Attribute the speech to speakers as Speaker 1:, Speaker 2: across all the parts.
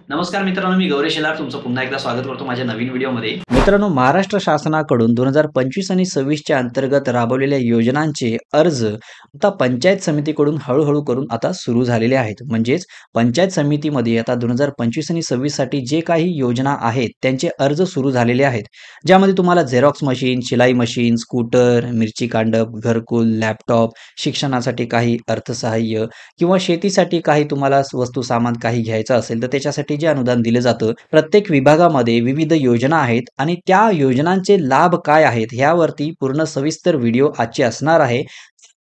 Speaker 1: नमस्कार मित्रांनो, मी गौरी शेलार तुमचं पुन्हा एकदा स्वागत करतो माझ्या नवीन व्हिडिओमध्ये। मित्रांनो, महाराष्ट्र शासनाकडून 2025 आणि 26च्या अंतर्गत राबवलेल्या योजनांचे अर्ज आता पंचायत समितीकडून हळूहळू करून आता सुरू झालेले आहेत। म्हणजेच पंचायत समितीमध्ये आता 2025 आणि 26 साठी जे काही योजना आहेत त्यांचे अर्ज सुरू झालेले आहेत, ज्यामध्ये तुम्हाला झेरॉक्स मशीन, शिलाई मशीन, स्कूटर, मिरची कांडप, घरकुल, लॅपटॉप, शिक्षणासाठी काही अर्थसहाय्य किंवा शेतीसाठी काही तुम्हाला वस्तू सामान काही घ्यायचं असेल तर त्याच्यासाठी जे अनुदान दिले जातं, प्रत्येक विभागामध्ये विविध योजना आहेत आणि त्या योजनांचे लाभ काय आहेत ह्यावरती पूर्ण सविस्तर व्हिडिओ आजचे असणार आहे।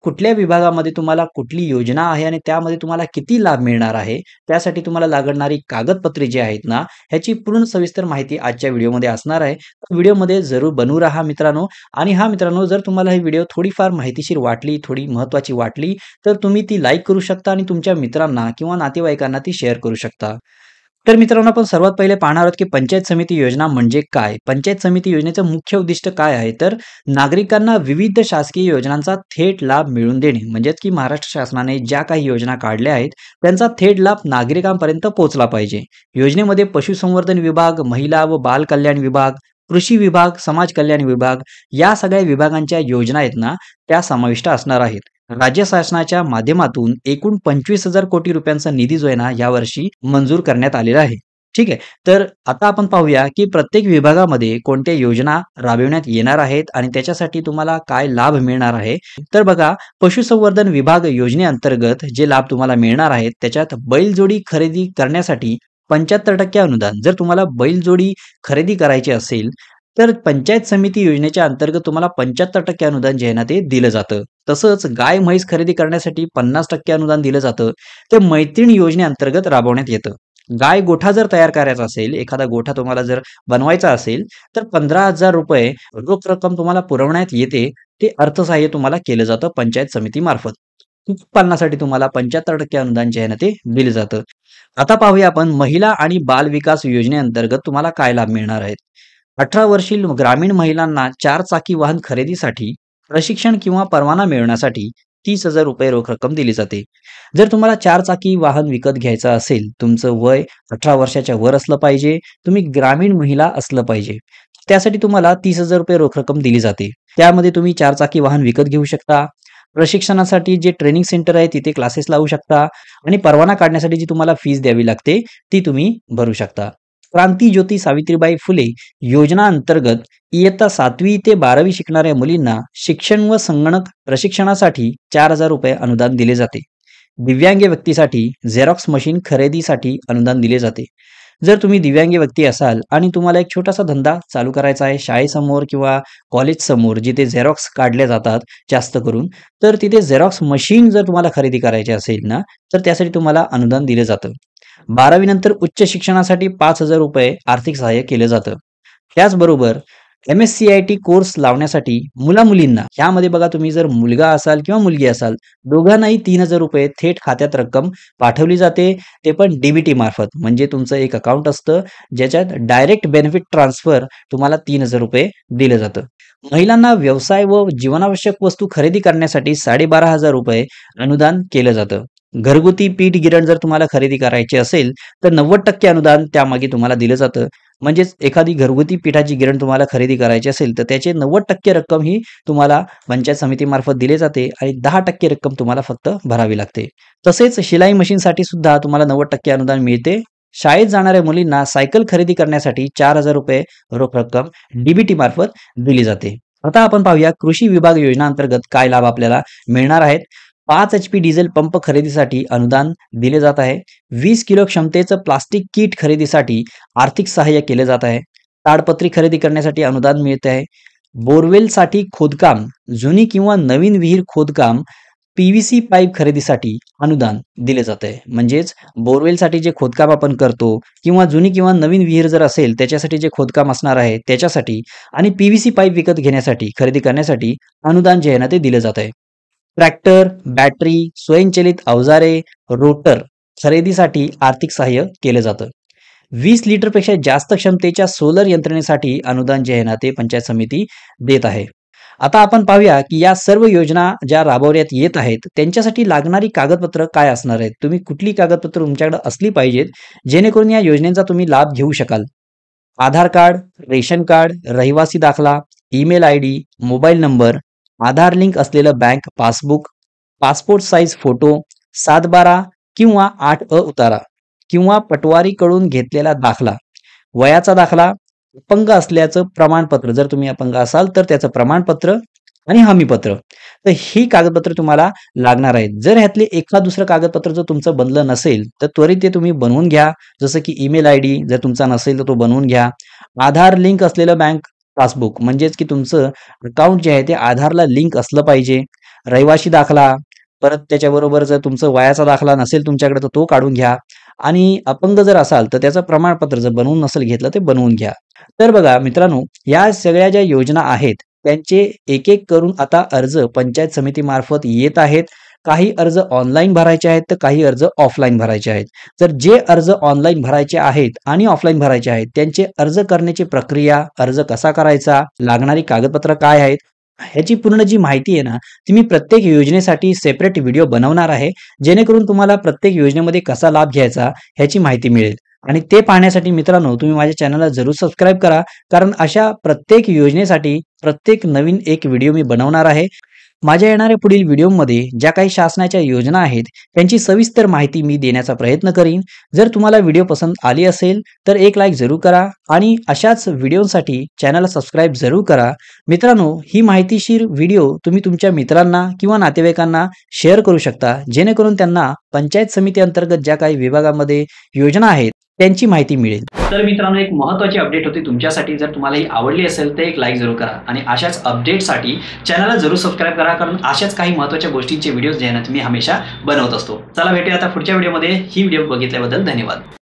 Speaker 1: कुठल्या विभागामध्ये तुम्हाला कुठली योजना आहे आणि त्यामध्ये तुम्हाला किती लाभ मिळणार आहे, त्यासाठी तुम्हाला लागणारी कागदपत्रे जी आहेत ना, ह्याची पूर्ण सविस्तर माहिती आजच्या व्हिडिओमध्ये असणार आहे। व्हिडिओमध्ये जरूर बनून राहा मित्रांनो। आणि मित्रांनो, जर तुम्हाला ही व्हिडिओ थोडीफार माहितीशीर वाटली, थोडी महत्त्वाची वाटली तर तुम्ही ती लाईक करू शकता आणि तुमच्या मित्रांना किंवा नातेवाईकांना ती शेअर करू शकता। तर मित्रांनो, आपण सर्वात पहिले पाहणार आहोत की पंचायत समिती योजना म्हणजे काय? पंचायत समिती योजनेचं मुख्य उद्दिष्ट काय आहे? तर नागरिकांना विविध शासकीय योजनांचा थेट लाभ मिळवून देणे। म्हणजेच की महाराष्ट्र शासनाने ज्या काही योजना काढल्या आहेत त्यांचा थेट लाभ नागरिकांपर्यंत पोहोचला पाहिजे। योजनेमध्ये पशुसंवर्धन विभाग, महिला व बाल कल्याण विभाग, कृषी विभाग, समाज कल्याण विभाग या सगळ्या विभागांच्या योजना आहेत ना, त्या समाविष्ट असणार आहेत। राज्य शासनाच्या माध्यमातून एकूण 25,000 कोटी रुपयांचा निधी जो आहे ना, यावर्षी मंजूर करण्यात आलेला आहे। ठीक आहे, तर आता आपण पाहूया की प्रत्येक विभागामध्ये कोणत्या योजना राबविण्यात येणार आहेत आणि त्याच्यासाठी तुम्हाला काय लाभ मिळणार आहे। तर बघा, पशुसंवर्धन विभाग योजनेअंतर्गत जे लाभ तुम्हाला मिळणार आहेत त्याच्यात बैलजोडी खरेदी करण्यासाठी 75% अनुदान। जर तुम्हाला बैलजोडी खरेदी करायची असेल तर पंचायत समिती योजनेच्या अंतर्गत तुम्हाला 75% अनुदान जे आहे ना ते दिलं जातं। तसंच गाय म्हैस खरेदी करण्यासाठी 50% अनुदान दिलं जातं। ते मैत्रीण योजनेअंतर्गत राबवण्यात येतं। गाय गोठा जर तयार करायचा असेल, एखादा गोठा तुम्हाला जर बनवायचा असेल तर 15,000 रुपये रोख रक्कम तुम्हाला पुरवण्यात येते। ते अर्थसहाय्य तुम्हाला केलं जातं पंचायत समितीमार्फत। कुक्कुटपालनासाठी तुम्हाला 75% अनुदान जे आहे ना ते दिलं जातं। आता पाहूया आपण महिला आणि बाल विकास योजनेअंतर्गत तुम्हाला काय लाभ मिळणार आहेत। 18 वर्षीय ग्रामीण महिलांना 4 चाकी वाहन खरेदीसाठी प्रशिक्षण किंवा परवाना मिळवण्यासाठी 30,000 रुपये रोख रक्कम दिली जाते। जर तुम्हाला 4 चाकी वाहन विकत घ्यायचं असेल, तुमचं वय 18 वर्षाच्या वर असलं पाहिजे, तुम्ही ग्रामीण महिला असलं पाहिजे, त्यासाठी तुम्हाला 30,000 रुपये रोख रक्कम दिली जाते। त्यामध्ये तुम्ही 4 चाकी वाहन विकत घेऊ शकता, प्रशिक्षणासाठी जे ट्रेनिंग सेंटर आहे तिथे क्लासेस लावू शकता आणि परवाना काढण्यासाठी जी तुम्हाला फीस द्यावी लागते ती तुम्ही भरू शकता। क्रांती ज्योती सावित्रीबाई फुले योजना अंतर्गत इयत्ता 7वी ते 12वी शिकणाऱ्या मुलींना शिक्षण व संगणक प्रशिक्षणासाठी 4,000 रुपये अनुदान दिले जाते। दिव्यांग व्यक्तीसाठी झेरॉक्स मशीन खरेदीसाठी अनुदान दिले जाते। जर तुम्ही दिव्यांग व्यक्ती असाल आणि तुम्हाला एक छोटासा धंदा चालू करायचा आहे शाळेसमोर किंवा कॉलेज समोर जिथे झेरॉक्स काढले जातात जास्त करून, तर तिथे झेरॉक्स मशीन जर तुम्हाला खरेदी करायची असेल ना, तर त्यासाठी तुम्हाला अनुदान दिलं जातं। 12वी नंतर उच्च शिक्षणासाठी 5,000 रुपये आर्थिक सहाय्य केलं जातं। त्याचबरोबर MSCIT कोर्स लावण्यासाठी मुला-मुलींना, यामध्ये बघा तुम्ही जर मुलगा असाल किंवा मुलगी असाल, दोघांनाही 3,000 रुपये थेट खात्यात रक्कम पाठवली जाते, ते पण DBT मार्फत। म्हणजे तुमचं एक अकाउंट असतं ज्याच्यात डायरेक्ट बेनिफिट ट्रान्सफर तुम्हाला 3,000 रुपये दिलं जातं। महिलांना व्यवसाय व जीवनावश्यक वस्तू खरेदी करण्यासाठी 12,500 रुपये अनुदान केलं जातं। घरगुती पीठ गिरण जर तुम्हाला खरेदी करायची असेल तर 90% अनुदान त्यामागे तुम्हाला दिलं जातं। म्हणजेच एखादी घरगुती पिठाची गिरण तुम्हाला खरेदी करायची असेल तर त्याचे 90% रक्कम ही तुम्हाला पंचायत समितीमार्फत दिली जाते आणि 10% रक्कम तुम्हाला फक्त भरावी लागते। तसेच शिलाई मशीनसाठी सुद्धा तुम्हाला 90% अनुदान मिळते। शाळेत जाणाऱ्या मुलींना सायकल खरेदी करण्यासाठी 4,000 रुपये रोख रक्कम DBT मार्फत दिली जाते। आता आपण पाहूया कृषी विभाग योजना अंतर्गत काय लाभ आपल्याला मिळणार आहेत। 5 HP डिझेल पंप खरेदीसाठी अनुदान दिले जात आहे। 20 किलो क्षमतेचं प्लास्टिक किट खरेदीसाठी आर्थिक सहाय्य केले जात आहे। ताडपत्री खरेदी करण्यासाठी अनुदान मिळते आहे। बोरवेलसाठी खोदकाम, जुनी किंवा नवीन विहीर खोदकाम, PVC पाईप खरेदीसाठी अनुदान दिले जात आहे। म्हणजेच बोरवेलसाठी जे खोदकाम आपण करतो किंवा जुनी किंवा नवीन विहीर जर असेल त्याच्यासाठी जे खोदकाम असणार आहे त्याच्यासाठी आणि PVC पाईप विकत घेण्यासाठी, खरेदी करण्यासाठी अनुदान जे आहे ना ते दिले जात आहे। ट्रॅक्टर, बॅटरी, स्वयंचलित अवजारे, रोटर खरेदीसाठी आर्थिक सहाय्य केलं जातं। 20 लिटरपेक्षा जास्त क्षमतेच्या सोलर यंत्रणेसाठी अनुदान जे आहे ना ते पंचायत समिती देत आहे। आता आपण पाहूया की या सर्व योजना ज्या राबवण्यात येत आहेत त्यांच्यासाठी लागणारी कागदपत्र काय असणार आहेत. तुम्ही कुठली कागदपत्र तुमच्याकडे असली पाहिजेत जेणेकरून या योजनेचा तुम्ही लाभ घेऊ शकाल. आधार कार्ड, रेशन कार्ड, रहिवासी दाखला, ईमेल आयडी, मोबाईल नंबर, आधार लिंक असलेलं bank passbook, passport size photo, 7/12 किंवा 8 उतारा किंवा पटवारीकडून घेतलेला दाखला, वयाचा दाखला, अपंग असल्याचं प्रमाणपत्र, जर तुम्ही अपंग असाल तर त्याचं प्रमाणपत्र आणि हमीपत्र. तर ही कागदपत्र तुम्हाला लागणार आहेत. जर ह्यातले एखाद दुसरं कागदपत्र जर तुमचं बनलं नसेल तर त्वरित ते तुम्ही बनवून घ्या. जसं की ईमेल आयडी जर तुमचा नसेल तर तो बनवून घ्या. आधार लिंक असलेलं बँक पासबुक म्हणजेच की तुमचं अकाउंट जे आहे ते आधारला लिंक असलं पाहिजे. रहिवासी दाखला, परत त्याच्याबरोबर जर तुमचं वयाचा दाखला नसेल तुमच्याकडे तर तो काढून घ्या आणि अपंग जर असाल तर त्याचं प्रमाणपत्र जर बनवून नसेल घेतलं ते बनवून घ्या. तर बघा मित्रांनो, या सगळ्या ज्या योजना आहेत त्यांचे एक-एक करून आता अर्ज पंचायत समितीमार्फत येत आहेत. काही अर्ज ऑनलाईन भरायचे आहेत तर काही अर्ज ऑफलाईन भरायचे आहेत. तर जे अर्ज ऑनलाईन भरायचे आहेत आणि ऑफलाईन भरायचे आहेत त्यांचे अर्ज करण्याची प्रक्रिया, अर्ज कसा करायचा, लागणारी कागदपत्र काय आहेत, ह्याची पूर्ण जी माहिती आहे ना, ती मी प्रत्येक योजनेसाठी सेपरेट व्हिडिओ बनवणार आहे. जेणेकरून तुम्हाला प्रत्येक योजनेमध्ये कसा लाभ घ्यायचा ह्याची माहिती मिळेल. आणि ते पाहण्यासाठी मित्रांनो तुम्ही माझ्या चॅनलला जरूर सबस्क्राईब करा. कारण अशा प्रत्येक योजनेसाठी प्रत्येक नवीन एक व्हिडिओ मी बनवणार आहे. माझ्या येणाऱ्या पुढील व्हिडिओमध्ये ज्या काही शासनाच्या योजना आहेत त्यांची सविस्तर माहिती मी देण्याचा प्रयत्न करीन. जर तुम्हाला व्हिडिओ पसंत आली असेल तर एक लाईक जरूर करा आणि अशाच व्हिडिओसाठी चॅनलला सबस्क्राईब जरूर करा. मित्रांनो, ही माहितीशीर व्हिडिओ तुम्ही तुमच्या मित्रांना किंवा नातेवाईकांना शेअर करू शकता जेणेकरून त्यांना पंचायत समिती अंतर्गत ज्या काही विभागामध्ये योजना आहेत त्यांची माहिती मिळेल. तर मित्रांनो, एक महत्त्वाची अपडेट होती तुमच्यासाठी. जर तुम्हाला ही आवडली असेल तर एक लाईक जरूर करा आणि अशाच अपडेटसाठी चॅनलला जरूर सबस्क्राईब करा. कारण अशाच काही महत्त्वाच्या गोष्टींचे व्हिडिओज जे आहेत मी हमेशा बनवत असतो. चला भेटूया आता पुढच्या व्हिडिओमध्ये. ही व्हिडिओ बघितल्याबद्दल धन्यवाद.